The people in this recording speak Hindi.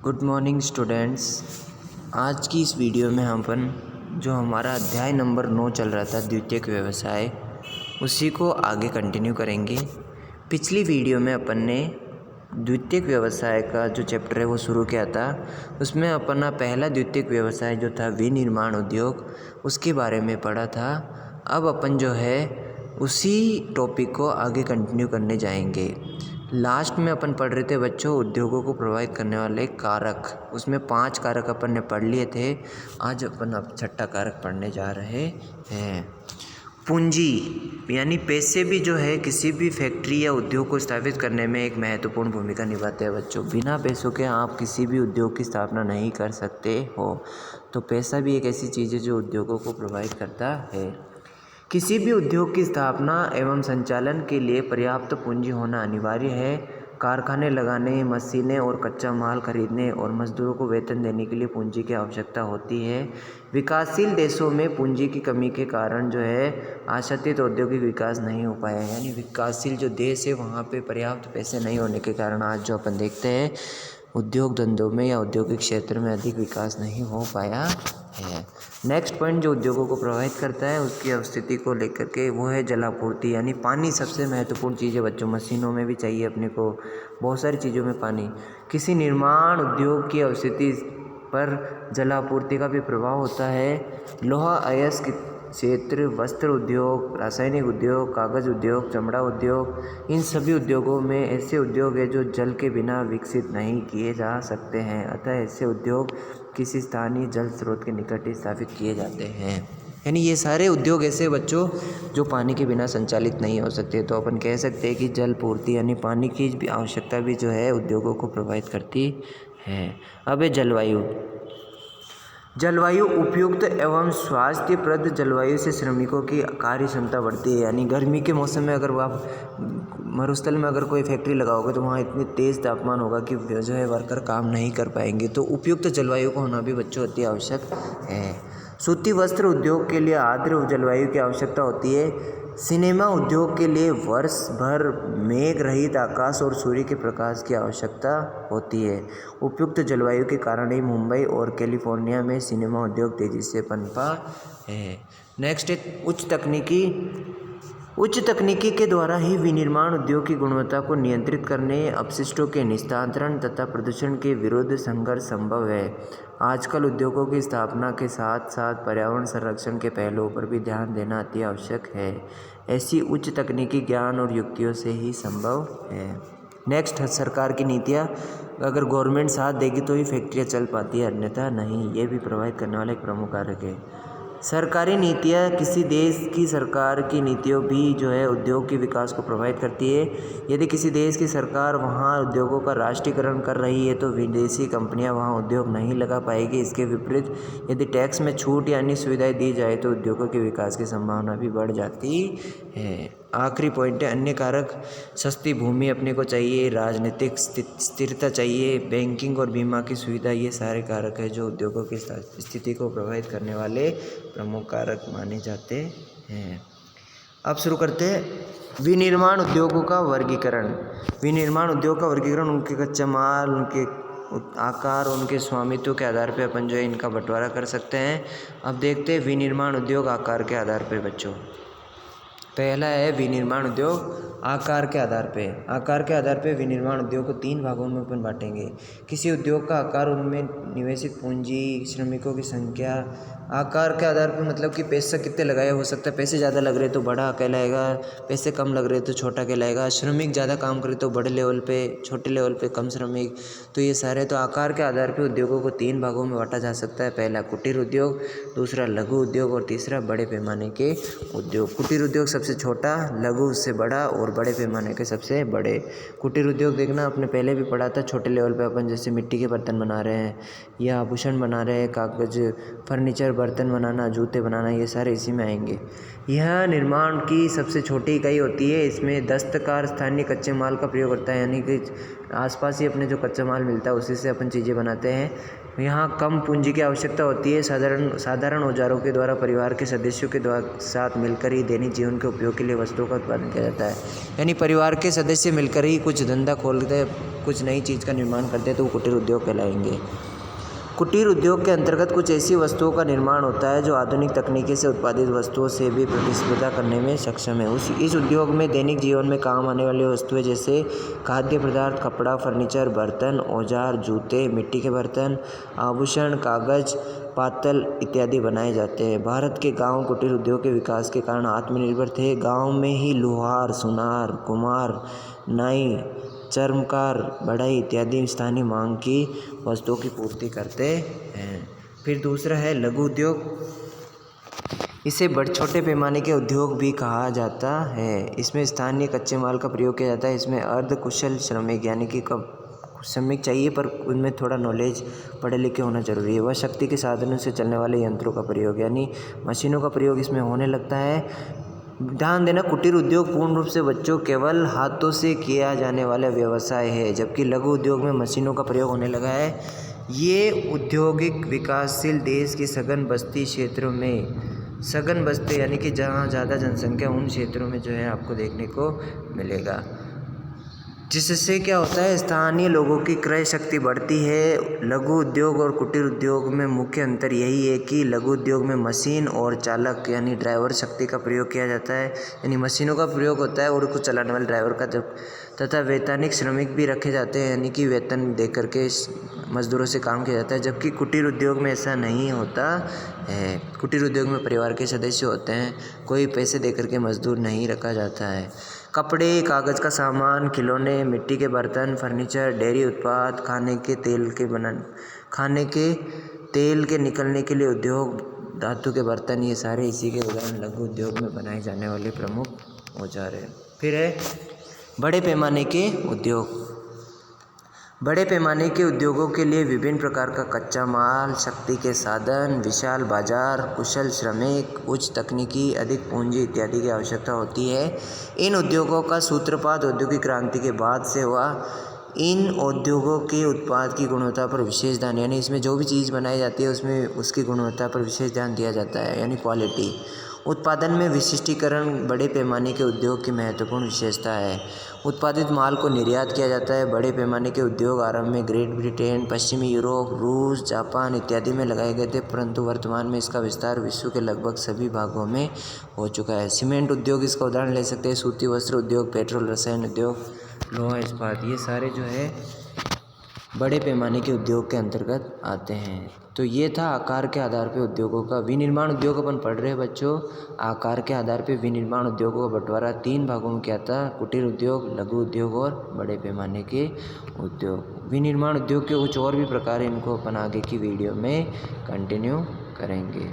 Good morning students. आज की इस वीडियो में हम अपन जो हमारा अध्याय नंबर 9 चल रहा था द्वितीयक व्यवसाय, उसी को आगे कंटिन्यू करेंगे। पिछली वीडियो में अपन ने द्वितीयक व्यवसाय का जो चैप्टर है वो शुरू किया था। उसमें अपना पहला द्वितीयक व्यवसाय जो था विनिर्माण उद्योग, उसके बारे में पढ़ा था। अब अपन जो है उसी टॉपिक को आगे कंटिन्यू करने जाएंगे। लास्ट में अपन पढ़ रहे थे बच्चों उद्योगों को प्रभावित करने वाले कारक, उसमें 5 कारक अपन ने पढ़ लिए थे। आज अपन अब छठा कारक पढ़ने जा रहे हैं। पूंजी यानी पैसे भी जो है किसी भी फैक्ट्री या उद्योग को स्थापित करने में एक महत्वपूर्ण भूमिका निभाते हैं बच्चों। बिना पैसों के आप किसी भी उद्योग की स्थापना नहीं कर सकते हो। तो पैसा भी एक ऐसी चीज़ है जो उद्योगों को प्रभावित करता है। किसी भी उद्योग की स्थापना एवं संचालन के लिए पर्याप्त पूंजी होना अनिवार्य है। कारखाने लगाने, मशीनें और कच्चा माल खरीदने और मजदूरों को वेतन देने के लिए पूंजी की आवश्यकता होती है। विकासशील देशों में पूंजी की कमी के कारण जो है आशातीत औद्योगिक विकास नहीं हो पाया। यानी विकासशील जो देश है वहाँ पे पर्याप्त पैसे नहीं होने के कारण आज जो अपन देखते हैं उद्योग धंधों में या औद्योगिक क्षेत्र में अधिक विकास नहीं हो पाया है। नेक्स्ट पॉइंट जो उद्योगों को प्रभावित करता है उसकी अवस्थिति को लेकर के वो है जलापूर्ति, यानी पानी सबसे महत्वपूर्ण चीज़ है बच्चों। मशीनों में भी चाहिए अपने को, बहुत सारी चीज़ों में पानी। किसी निर्माण उद्योग की अवस्थिति पर जलापूर्ति का भी प्रभाव होता है। लोहा अयस्क क्षेत्र, वस्त्र उद्योग, रासायनिक उद्योग, कागज़ उद्योग, चमड़ा उद्योग, इन सभी उद्योगों में ऐसे उद्योग है जो जल के बिना विकसित नहीं किए जा सकते हैं। अतः ऐसे उद्योग किसी स्थानीय जल स्रोत के निकट ही स्थापित किए जाते हैं। यानी ये सारे उद्योग ऐसे बच्चों जो पानी के बिना संचालित नहीं हो सकते। तो अपन कह सकते हैं कि जल पूर्ति यानी पानी की भी आवश्यकता भी जो है उद्योगों को प्रभावित करती है। अब है जलवायु। जलवायु उपयुक्त एवं स्वास्थ्यप्रद जलवायु से श्रमिकों की कार्य क्षमता बढ़ती है। यानी गर्मी के मौसम में अगर आप मरुस्थल में अगर कोई फैक्ट्री लगाओगे तो वहाँ इतनी तेज़ तापमान होगा कि जो है वर्कर काम नहीं कर पाएंगे। तो उपयुक्त जलवायु को होना भी बच्चों अति आवश्यक है। सूती वस्त्र उद्योग के लिए आर्द्र जलवायु की आवश्यकता होती है। सिनेमा उद्योग के लिए वर्ष भर मेघ रहित आकाश और सूर्य के प्रकाश की आवश्यकता होती है। उपयुक्त जलवायु के कारण ही मुंबई और कैलिफोर्निया में सिनेमा उद्योग तेज़ी से पनपा है। नेक्स्ट है उच्च तकनीकी के द्वारा ही विनिर्माण उद्योग की गुणवत्ता को नियंत्रित करने, अपशिष्टों के निस्तारण तथा प्रदूषण के विरुद्ध संघर्ष संभव है। आजकल उद्योगों की स्थापना के साथ साथ पर्यावरण संरक्षण के पहलुओं पर भी ध्यान देना अति आवश्यक है। ऐसी उच्च तकनीकी ज्ञान और युक्तियों से ही संभव है। नेक्स्ट है सरकार की नीतियाँ। अगर गवर्नमेंट साथ देगी तो ही फैक्ट्रियाँ चल पाती है, अन्यथा नहीं। ये भी प्रभावित करने वाला एक प्रमुख कारक है। सरकारी नीतियाँ, किसी देश की सरकार की नीतियों भी जो है उद्योग के विकास को प्रभावित करती है। यदि किसी देश की सरकार वहाँ उद्योगों का राष्ट्रीयकरण कर रही है तो विदेशी कंपनियाँ वहाँ उद्योग नहीं लगा पाएगी। इसके विपरीत यदि टैक्स में छूट या अन्य सुविधाएं दी जाए तो उद्योगों के विकास की संभावना भी बढ़ जाती है। आखिरी पॉइंट है अन्य कारक। सस्ती भूमि अपने को चाहिए, राजनीतिक स्थिरता चाहिए, बैंकिंग और बीमा की सुविधा, ये सारे कारक है जो उद्योगों की स्थिति को प्रभावित करने वाले प्रमुख कारक माने जाते हैं। अब शुरू करते हैं विनिर्माण उद्योगों का वर्गीकरण। विनिर्माण उद्योग का वर्गीकरण उनके कच्चा माल, उनके आकार, उनके स्वामित्व के आधार पर अपन जो है इनका बंटवारा कर सकते हैं। अब देखते हैं विनिर्माण उद्योग आकार के आधार पर बच्चों। पहला है विनिर्माण उद्योग आकार के आधार पे। आकार के आधार पे विनिर्माण उद्योग को 3 भागों में अपन बांटेंगे। किसी उद्योग का आकार, उनमें निवेशित पूंजी, श्रमिकों की संख्या। आकार के आधार पर मतलब कि पैसा कितने लगाया, हो सकता है पैसे ज़्यादा लग रहे तो बड़ा कहलाएगा, पैसे कम लग रहे तो छोटा कहलाएगा। श्रमिक ज़्यादा काम करे तो बड़े लेवल पे, छोटे लेवल पे कम श्रमिक। तो ये सारे तो आकार के आधार पर उद्योगों को 3 भागों में बांटा जा सकता है। पहला कुटीर उद्योग, दूसरा लघु उद्योग और तीसरा बड़े पैमाने के उद्योग। कुटीर उद्योग सबसे छोटा, लघु उससे बड़ा और बड़े पैमाने के सबसे बड़े। कुटीर उद्योग देखना आपने पहले भी पढ़ा था। छोटे लेवल पे अपन जैसे मिट्टी के बर्तन बना रहे हैं या आभूषण बना रहे हैं, कागज, फर्नीचर, बर्तन बनाना, जूते बनाना, ये सारे इसी में आएंगे। यह निर्माण की सबसे छोटी इकाई होती है। इसमें दस्तकार स्थानीय कच्चे माल का प्रयोग करता है। यानी कि आसपास ही अपने जो कच्चा माल मिलता है उसी से अपन चीज़ें बनाते हैं। यहाँ कम पूंजी की आवश्यकता होती है। साधारण औजारों के द्वारा परिवार के सदस्यों के साथ मिलकर ही दैनिक जीवन के उपयोग के लिए वस्तुओं का उत्पादन किया जाता है। यानी परिवार के सदस्य मिलकर ही कुछ धंधा खोलते, कुछ नई चीज़ का निर्माण करते हैं तो वो कुटीर उद्योग कहलाएंगे। कुटीर उद्योग के अंतर्गत कुछ ऐसी वस्तुओं का निर्माण होता है जो आधुनिक तकनीकी से उत्पादित वस्तुओं से भी प्रतिस्पर्धा करने में सक्षम है। इस उद्योग में दैनिक जीवन में काम आने वाली वस्तुएं जैसे खाद्य पदार्थ, कपड़ा, फर्नीचर, बर्तन, औजार, जूते, मिट्टी के बर्तन, आभूषण, कागज, पातल इत्यादि बनाए जाते हैं। भारत के गांव कुटीर उद्योग के विकास के कारण आत्मनिर्भर थे। गांव में ही लोहार, सुनार, कुम्हार, नाई, चर्मकार, बढ़ई इत्यादि स्थानीय मांग की वस्तुओं की पूर्ति करते हैं। फिर दूसरा है लघु उद्योग। इसे छोटे पैमाने के उद्योग भी कहा जाता है। इसमें स्थानीय कच्चे माल का प्रयोग किया जाता है। इसमें अर्ध कुशल श्रमिक यानी कि श्रमिक चाहिए पर उनमें थोड़ा नॉलेज, पढ़े लिखे होना जरूरी है। वह शक्ति के साधनों से चलने वाले यंत्रों का प्रयोग यानी मशीनों का प्रयोग इसमें होने लगता है। ध्यान देना, कुटीर उद्योग पूर्ण रूप से बच्चों केवल हाथों से किया जाने वाला व्यवसाय है, जबकि लघु उद्योग में मशीनों का प्रयोग होने लगा है। ये औद्योगिक विकासशील देश के सघन बस्ती क्षेत्रों में, सघन बस्ती यानी कि जहाँ ज़्यादा जनसंख्या उन क्षेत्रों में जो है आपको देखने को मिलेगा, जिससे क्या होता है स्थानीय लोगों की क्रय शक्ति बढ़ती है। लघु उद्योग और कुटीर उद्योग में मुख्य अंतर यही है कि लघु उद्योग में मशीन और चालक यानी ड्राइवर शक्ति का प्रयोग किया जाता है, यानी मशीनों का प्रयोग होता है और उसको चलाने वाले ड्राइवर का तथा वैतनिक श्रमिक भी रखे जाते हैं, यानी कि वेतन दे करके मजदूरों से काम किया जाता है। जबकि कुटीर उद्योग में ऐसा नहीं होता है। कुटीर उद्योग में परिवार के सदस्य होते हैं, कोई पैसे दे करके मजदूर नहीं रखा जाता है। कपड़े, कागज़ का सामान, खिलौने, मिट्टी के बर्तन, फर्नीचर, डेयरी उत्पाद, खाने के तेल के निकलने के लिए उद्योग, धातु के बर्तन, ये सारे इसी के उदाहरण लघु उद्योग में बनाए जाने वाले प्रमुख औजार हैं। फिर है बड़े पैमाने के उद्योग। बड़े पैमाने के उद्योगों के लिए विभिन्न प्रकार का कच्चा माल, शक्ति के साधन, विशाल बाजार, कुशल श्रमिक, उच्च तकनीकी, अधिक पूंजी इत्यादि की आवश्यकता होती है। इन उद्योगों का सूत्रपात औद्योगिक क्रांति के बाद से हुआ। इन उद्योगों के उत्पाद की गुणवत्ता पर विशेष ध्यान, यानी इसमें जो भी चीज़ बनाई जाती है उसमें उसकी गुणवत्ता पर विशेष ध्यान दिया जाता है, यानी क्वालिटी। उत्पादन में विशिष्टीकरण बड़े पैमाने के उद्योग की महत्वपूर्ण विशेषता है। उत्पादित माल को निर्यात किया जाता है। बड़े पैमाने के उद्योग आरंभ में ग्रेट ब्रिटेन, पश्चिमी यूरोप, रूस, जापान इत्यादि में लगाए गए थे, परंतु वर्तमान में इसका विस्तार विश्व के लगभग सभी भागों में हो चुका है। सीमेंट उद्योग इसका उदाहरण ले सकते हैं। सूती वस्त्र उद्योग, पेट्रोल रसायन उद्योग, लोहा इस्पात, ये सारे जो है बड़े पैमाने के उद्योग के अंतर्गत आते हैं। तो ये था आकार के आधार पे उद्योगों का। विनिर्माण उद्योग अपन पढ़ रहे हैं बच्चों। आकार के आधार पे विनिर्माण उद्योगों का बंटवारा 3 भागों में किया था: कुटीर उद्योग, लघु उद्योग और बड़े पैमाने के उद्योग। विनिर्माण उद्योग के कुछ और भी प्रकार, इनको अपन आगे की वीडियो में कंटिन्यू करेंगे।